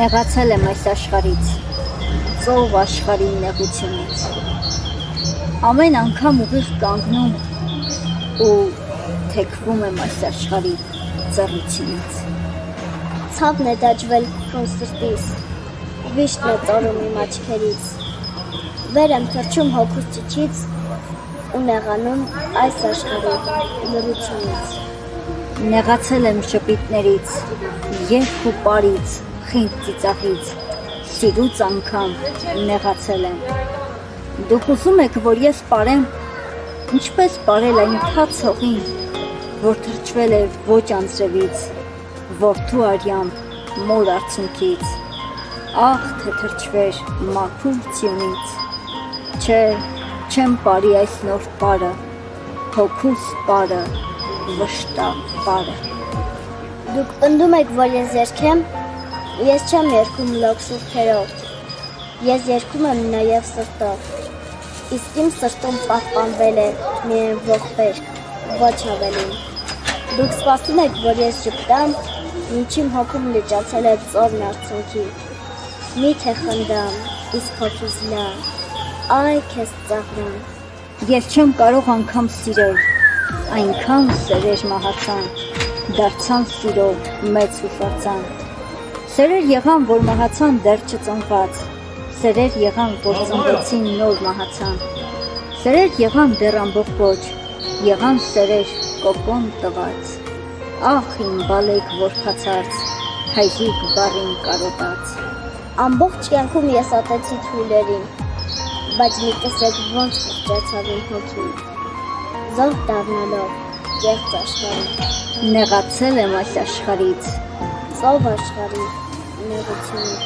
Նեղացել եմ այս աշխարից, ծով աշխարհի նեղությունից, ամեն անգամ ուղիղ կանգնում ու թեքվում եմ այս աշխարհի ծառությունից։ Ցավն է դաջվել քրոն սրտիս, վիշտն է ծորում իմ աչքերից, վեր եմ թռչում հոգուս ճիչից ու նեղանում այս աշխարհի լռությունից։ Նեղացել եմ շպիտներից, երգ ու պարից, խինդ ծիծաղից, սիրուց անգամ նեղացել եմ։ Դուք ուզում եք, որ ես պարեմ, ինչպես պարել այն թաց հողին, որ թրջվել էր ոչ անձրևից, որդու արյամբ մոր արցունքից, աղ թե թրջվեր մաքուր ձյունից։ Չէ, չեմ պարի այս նոր պարը, հոգուս պարը, վշտա պարը։ Դուք պնդում եք, որ ես երգեմ, ես չեմ երգում լոկ սուրբերով, ես երգում եմ նաև սրտով, իսկ իմ սրտում պահպանվել է միայն ողբեր, ոչ ավելին։ Դուք սպասում եք, որ ես ժպտամ, ինչ իմ հոգում լճացել է ծովն արցունքի, միթե խնդամ, իսկ հոգիս լավ, այ քեզ ծաղրում։ Ես չեմ կարող անգամ սիրել, այնքան սերեր մահացան, դարձան սիրով մեծ հուշացան։ Սերեր եղան, որ մահացան դեռ չծնված, սերեր եղան, որ ծնվեցին նոր մահացան, սերեր եղան դեռ ամբողջ, եղան սերեր կոկոն տված, ախ իմ բալեկ որքացած, հայրիկ բարին կարոտած։ Ամբողջ կյանքում ես ատեցի թույլերին, բայց մի տեսեք ոնց խղճացավ իմ հոգին, զոհ դառնալով կեղծ աշխարհին։ Նեղացել եմ այս աշխարից, ծով աշխարհի նեղությունից։